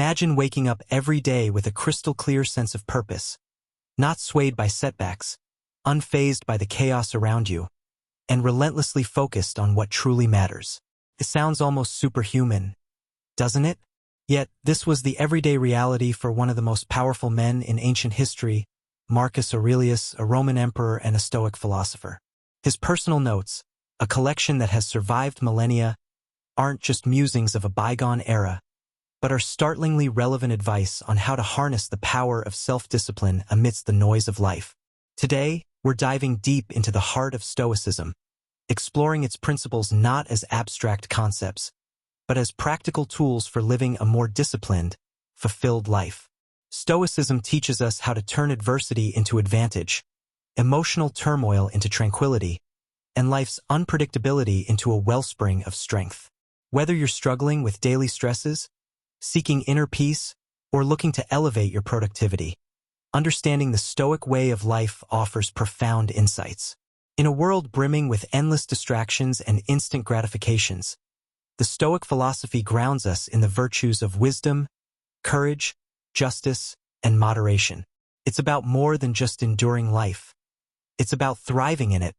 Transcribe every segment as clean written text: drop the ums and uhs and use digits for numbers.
Imagine waking up every day with a crystal-clear sense of purpose, not swayed by setbacks, unfazed by the chaos around you, and relentlessly focused on what truly matters. It sounds almost superhuman, doesn't it? Yet, this was the everyday reality for one of the most powerful men in ancient history, Marcus Aurelius, a Roman emperor and a Stoic philosopher. His personal notes, a collection that has survived millennia, aren't just musings of a bygone era, but are startlingly relevant advice on how to harness the power of self-discipline amidst the noise of life. Today, we're diving deep into the heart of Stoicism, exploring its principles not as abstract concepts, but as practical tools for living a more disciplined, fulfilled life. Stoicism teaches us how to turn adversity into advantage, emotional turmoil into tranquility, and life's unpredictability into a wellspring of strength. Whether you're struggling with daily stresses, seeking inner peace, or looking to elevate your productivity, understanding the Stoic way of life offers profound insights. In a world brimming with endless distractions and instant gratifications, the Stoic philosophy grounds us in the virtues of wisdom, courage, justice, and moderation. It's about more than just enduring life. It's about thriving in it,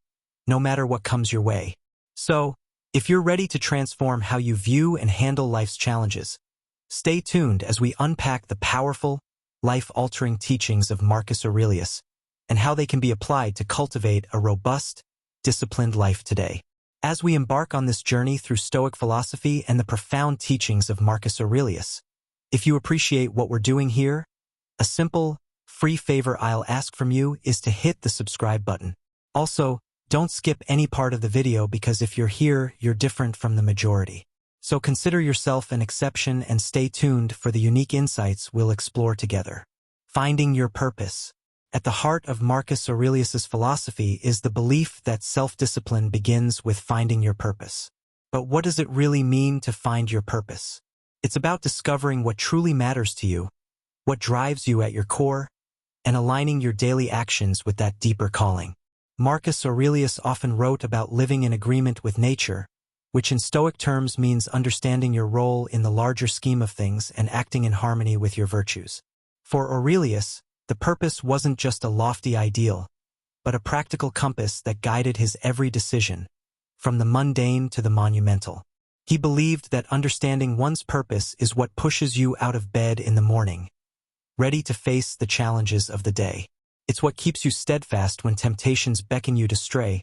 no matter what comes your way. So, if you're ready to transform how you view and handle life's challenges, stay tuned as we unpack the powerful, life-altering teachings of Marcus Aurelius and how they can be applied to cultivate a robust, disciplined life today. As we embark on this journey through Stoic philosophy and the profound teachings of Marcus Aurelius, if you appreciate what we're doing here, a simple, free favor I'll ask from you is to hit the subscribe button. Also, don't skip any part of the video because if you're here, you're different from the majority. So consider yourself an exception and stay tuned for the unique insights we'll explore together. Finding your purpose. At the heart of Marcus Aurelius's philosophy is the belief that self-discipline begins with finding your purpose. But what does it really mean to find your purpose? It's about discovering what truly matters to you, what drives you at your core, and aligning your daily actions with that deeper calling. Marcus Aurelius often wrote about living in agreement with nature, which in Stoic terms means understanding your role in the larger scheme of things and acting in harmony with your virtues. For Aurelius, the purpose wasn't just a lofty ideal, but a practical compass that guided his every decision, from the mundane to the monumental. He believed that understanding one's purpose is what pushes you out of bed in the morning, ready to face the challenges of the day. It's what keeps you steadfast when temptations beckon you to stray,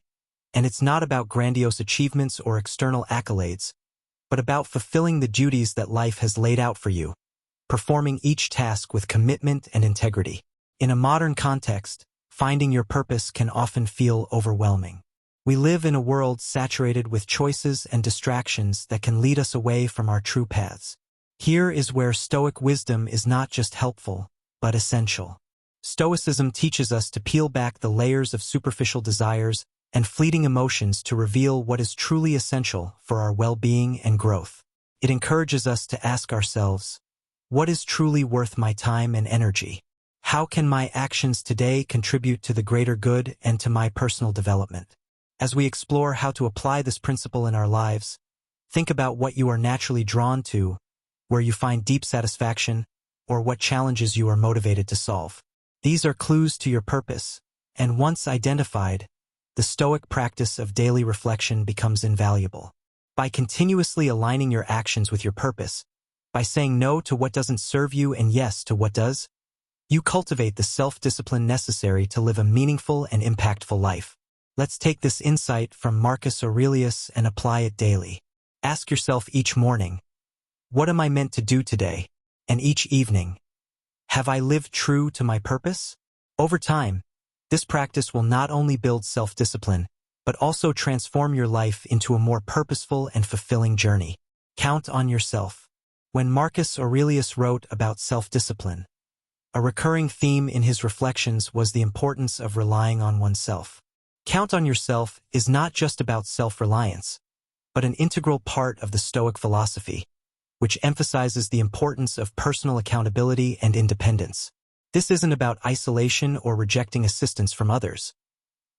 and it's not about grandiose achievements or external accolades, but about fulfilling the duties that life has laid out for you, performing each task with commitment and integrity. In a modern context, finding your purpose can often feel overwhelming. We live in a world saturated with choices and distractions that can lead us away from our true paths. Here is where Stoic wisdom is not just helpful, but essential. Stoicism teaches us to peel back the layers of superficial desires and fleeting emotions to reveal what is truly essential for our well-being and growth. It encourages us to ask ourselves, what is truly worth my time and energy? How can my actions today contribute to the greater good and to my personal development? As we explore how to apply this principle in our lives, think about what you are naturally drawn to, where you find deep satisfaction, or what challenges you are motivated to solve. These are clues to your purpose, and once identified, the Stoic practice of daily reflection becomes invaluable. By continuously aligning your actions with your purpose, by saying no to what doesn't serve you and yes to what does, you cultivate the self-discipline necessary to live a meaningful and impactful life. Let's take this insight from Marcus Aurelius and apply it daily. Ask yourself each morning, what am I meant to do today? And each evening, have I lived true to my purpose? Over time, this practice will not only build self-discipline, but also transform your life into a more purposeful and fulfilling journey. Count on yourself. When Marcus Aurelius wrote about self-discipline, a recurring theme in his reflections was the importance of relying on oneself. Count on yourself is not just about self-reliance, but an integral part of the Stoic philosophy, which emphasizes the importance of personal accountability and independence. This isn't about isolation or rejecting assistance from others.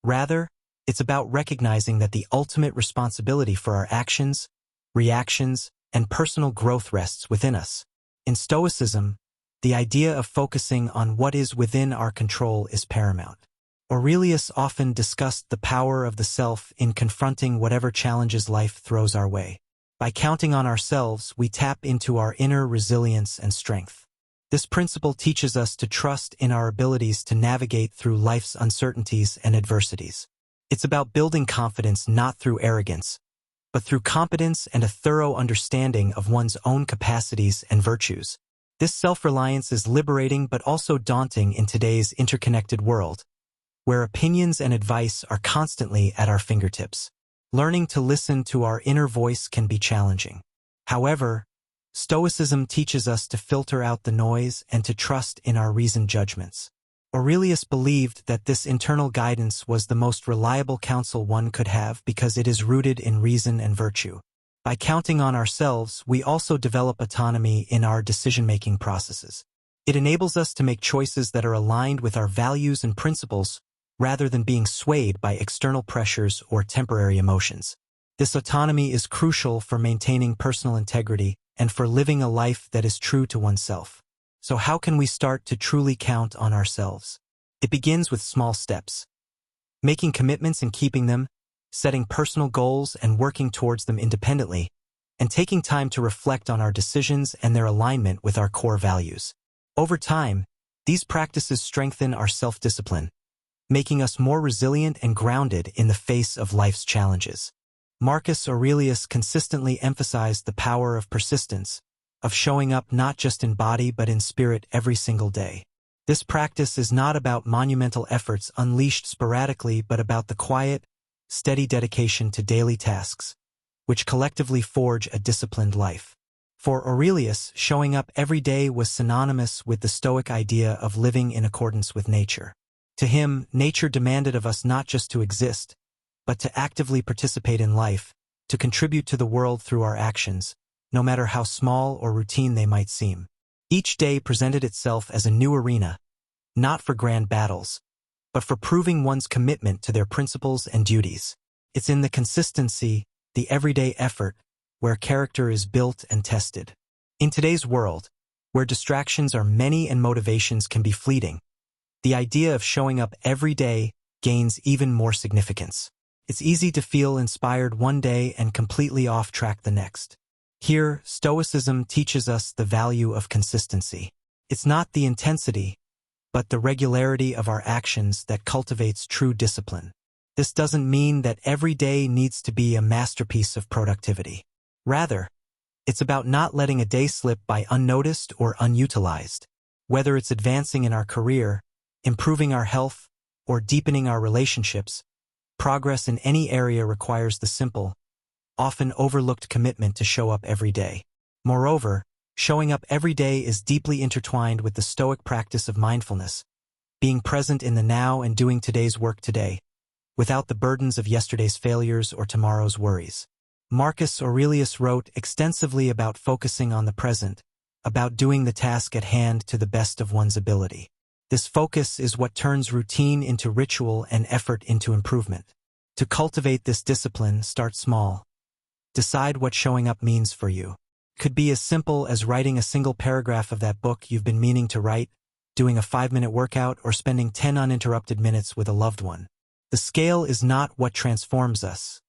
Rather, it's about recognizing that the ultimate responsibility for our actions, reactions, and personal growth rests within us. In Stoicism, the idea of focusing on what is within our control is paramount. Aurelius often discussed the power of the self in confronting whatever challenges life throws our way. By counting on ourselves, we tap into our inner resilience and strength. This principle teaches us to trust in our abilities to navigate through life's uncertainties and adversities. It's about building confidence not through arrogance, but through competence and a thorough understanding of one's own capacities and virtues. This self-reliance is liberating but also daunting in today's interconnected world, where opinions and advice are constantly at our fingertips. Learning to listen to our inner voice can be challenging. However, Stoicism teaches us to filter out the noise and to trust in our reasoned judgments. Aurelius believed that this internal guidance was the most reliable counsel one could have because it is rooted in reason and virtue. By counting on ourselves, we also develop autonomy in our decision-making processes. It enables us to make choices that are aligned with our values and principles, rather than being swayed by external pressures or temporary emotions. This autonomy is crucial for maintaining personal integrity and for living a life that is true to oneself. So how can we start to truly count on ourselves? It begins with small steps. Making commitments and keeping them, setting personal goals and working towards them independently, and taking time to reflect on our decisions and their alignment with our core values. Over time, these practices strengthen our self-discipline, making us more resilient and grounded in the face of life's challenges. Marcus Aurelius consistently emphasized the power of persistence, of showing up not just in body but in spirit every single day. This practice is not about monumental efforts unleashed sporadically but about the quiet, steady dedication to daily tasks, which collectively forge a disciplined life. For Aurelius, showing up every day was synonymous with the Stoic idea of living in accordance with nature. To him, nature demanded of us not just to exist, but to actively participate in life, to contribute to the world through our actions, no matter how small or routine they might seem. Each day presented itself as a new arena, not for grand battles, but for proving one's commitment to their principles and duties. It's in the consistency, the everyday effort, where character is built and tested. In today's world, where distractions are many and motivations can be fleeting, the idea of showing up every day gains even more significance. It's easy to feel inspired one day and completely off track the next. Here, Stoicism teaches us the value of consistency. It's not the intensity, but the regularity of our actions that cultivates true discipline. This doesn't mean that every day needs to be a masterpiece of productivity. Rather, it's about not letting a day slip by unnoticed or unutilized. Whether it's advancing in our career, improving our health, or deepening our relationships, progress in any area requires the simple, often overlooked commitment to show up every day. Moreover, showing up every day is deeply intertwined with the Stoic practice of mindfulness, being present in the now and doing today's work today, without the burdens of yesterday's failures or tomorrow's worries. Marcus Aurelius wrote extensively about focusing on the present, about doing the task at hand to the best of one's ability. This focus is what turns routine into ritual and effort into improvement. To cultivate this discipline, start small. Decide what showing up means for you. Could be as simple as writing a single paragraph of that book you've been meaning to write, doing a 5-minute workout, or spending 10 uninterrupted minutes with a loved one. The scale is not what transforms us.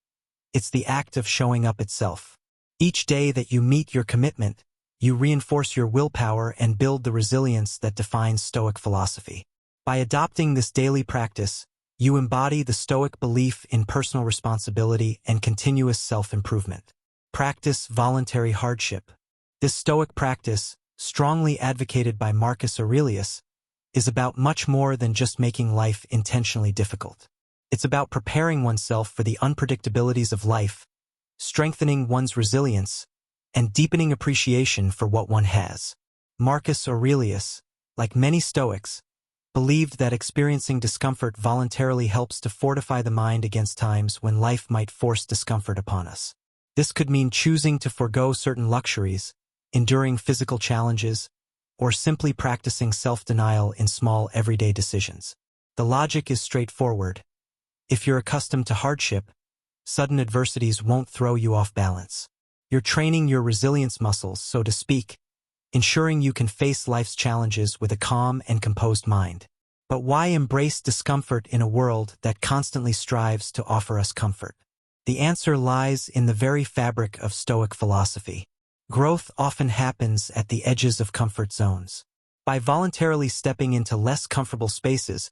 It's the act of showing up itself. Each day that you meet your commitment, you reinforce your willpower and build the resilience that defines Stoic philosophy. By adopting this daily practice, you embody the Stoic belief in personal responsibility and continuous self-improvement. Practice voluntary hardship. This Stoic practice, strongly advocated by Marcus Aurelius, is about much more than just making life intentionally difficult. It's about preparing oneself for the unpredictabilities of life, strengthening one's resilience, and deepening appreciation for what one has. Marcus Aurelius, like many Stoics, believed that experiencing discomfort voluntarily helps to fortify the mind against times when life might force discomfort upon us. This could mean choosing to forego certain luxuries, enduring physical challenges, or simply practicing self-denial in small everyday decisions. The logic is straightforward. If you're accustomed to hardship, sudden adversities won't throw you off balance. You're training your resilience muscles, so to speak, ensuring you can face life's challenges with a calm and composed mind. But why embrace discomfort in a world that constantly strives to offer us comfort? The answer lies in the very fabric of Stoic philosophy. Growth often happens at the edges of comfort zones. By voluntarily stepping into less comfortable spaces,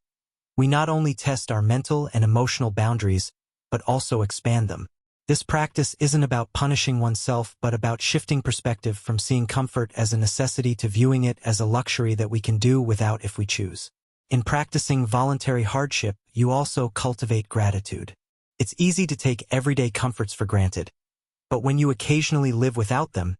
we not only test our mental and emotional boundaries, but also expand them. This practice isn't about punishing oneself, but about shifting perspective from seeing comfort as a necessity to viewing it as a luxury that we can do without if we choose. In practicing voluntary hardship, you also cultivate gratitude. It's easy to take everyday comforts for granted, but when you occasionally live without them,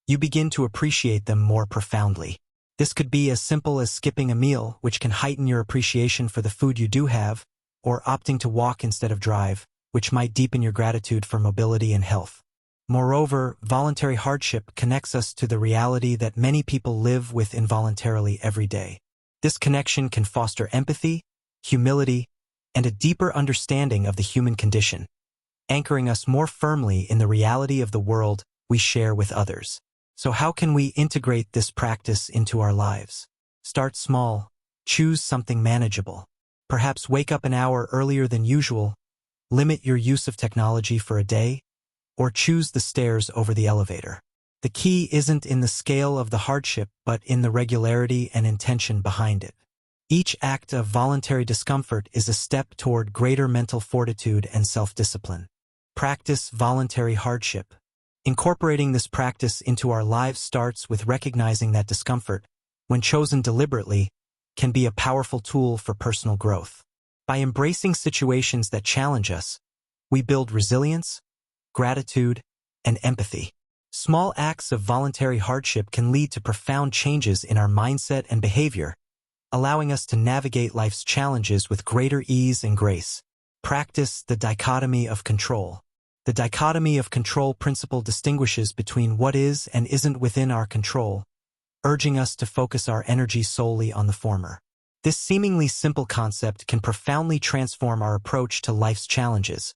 you begin to appreciate them more profoundly. This could be as simple as skipping a meal, which can heighten your appreciation for the food you do have, or opting to walk instead of drive, which might deepen your gratitude for mobility and health. Moreover, voluntary hardship connects us to the reality that many people live with involuntarily every day. This connection can foster empathy, humility, and a deeper understanding of the human condition, anchoring us more firmly in the reality of the world we share with others. So how can we integrate this practice into our lives? Start small. Choose something manageable. Perhaps wake up an hour earlier than usual, limit your use of technology for a day, or choose the stairs over the elevator. The key isn't in the scale of the hardship, but in the regularity and intention behind it. Each act of voluntary discomfort is a step toward greater mental fortitude and self-discipline. Practice voluntary hardship. Incorporating this practice into our lives starts with recognizing that discomfort, when chosen deliberately, can be a powerful tool for personal growth. By embracing situations that challenge us, we build resilience, gratitude, and empathy. Small acts of voluntary hardship can lead to profound changes in our mindset and behavior, allowing us to navigate life's challenges with greater ease and grace. Practice the dichotomy of control. The dichotomy of control principle distinguishes between what is and isn't within our control, urging us to focus our energy solely on the former. This seemingly simple concept can profoundly transform our approach to life's challenges,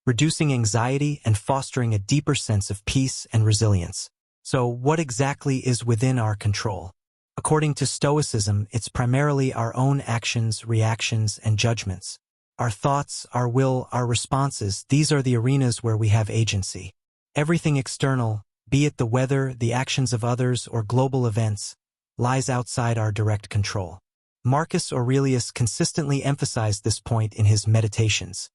reducing anxiety and fostering a deeper sense of peace and resilience. So, what exactly is within our control? According to Stoicism, it's primarily our own actions, reactions, and judgments. Our thoughts, our will, our responses, these are the arenas where we have agency. Everything external, be it the weather, the actions of others, or global events, lies outside our direct control. Marcus Aurelius consistently emphasized this point in his Meditations,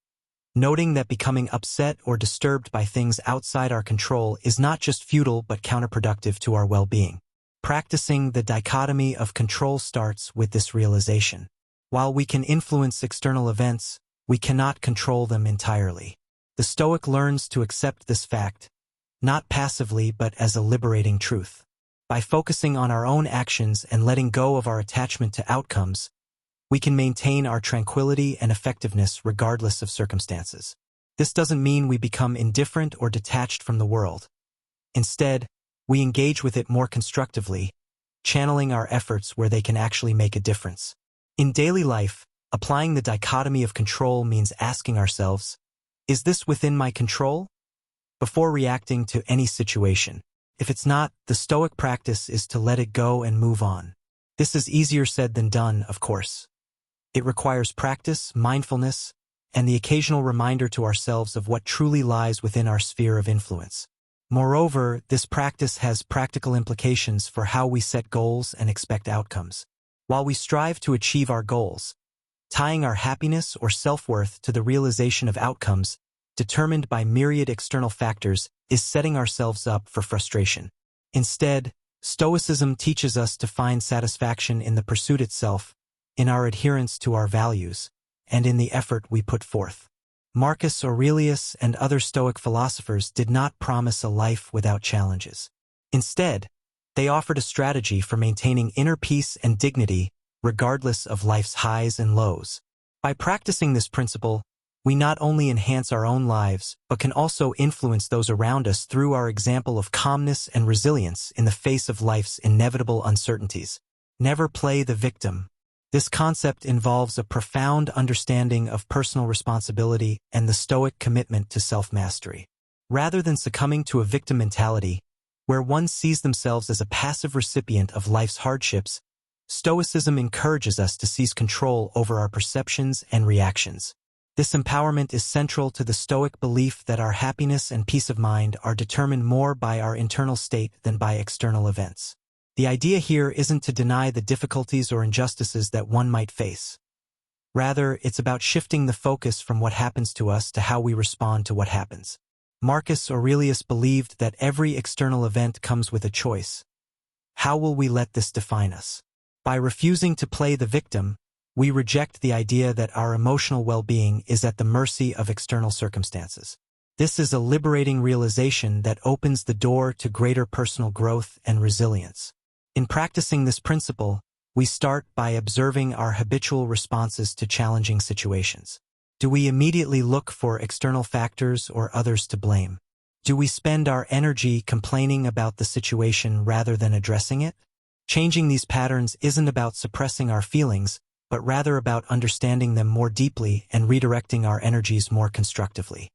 noting that becoming upset or disturbed by things outside our control is not just futile but counterproductive to our well-being. Practicing the dichotomy of control starts with this realization. While we can influence external events, we cannot control them entirely. The Stoic learns to accept this fact, not passively but as a liberating truth. By focusing on our own actions and letting go of our attachment to outcomes, we can maintain our tranquility and effectiveness regardless of circumstances. This doesn't mean we become indifferent or detached from the world. Instead, we engage with it more constructively, channeling our efforts where they can actually make a difference. In daily life, applying the dichotomy of control means asking ourselves, is this within my control? Before reacting to any situation. If it's not, the Stoic practice is to let it go and move on. This is easier said than done, of course. It requires practice, mindfulness, and the occasional reminder to ourselves of what truly lies within our sphere of influence. Moreover, this practice has practical implications for how we set goals and expect outcomes. While we strive to achieve our goals, tying our happiness or self-worth to the realization of outcomes determined by myriad external factors is setting ourselves up for frustration. Instead, Stoicism teaches us to find satisfaction in the pursuit itself, in our adherence to our values, and in the effort we put forth. Marcus Aurelius and other Stoic philosophers did not promise a life without challenges. Instead, they offered a strategy for maintaining inner peace and dignity regardless of life's highs and lows. By practicing this principle, we not only enhance our own lives, but can also influence those around us through our example of calmness and resilience in the face of life's inevitable uncertainties. Never play the victim. This concept involves a profound understanding of personal responsibility and the Stoic commitment to self-mastery. Rather than succumbing to a victim mentality, Where one sees themselves as a passive recipient of life's hardships, Stoicism encourages us to seize control over our perceptions and reactions. This empowerment is central to the Stoic belief that our happiness and peace of mind are determined more by our internal state than by external events. The idea here isn't to deny the difficulties or injustices that one might face. Rather, it's about shifting the focus from what happens to us to how we respond to what happens. Marcus Aurelius believed that every external event comes with a choice. How will we let this define us? By refusing to play the victim, we reject the idea that our emotional well-being is at the mercy of external circumstances. This is a liberating realization that opens the door to greater personal growth and resilience. In practicing this principle, we start by observing our habitual responses to challenging situations. Do we immediately look for external factors or others to blame? Do we spend our energy complaining about the situation rather than addressing it? Changing these patterns isn't about suppressing our feelings, but rather about understanding them more deeply and redirecting our energies more constructively.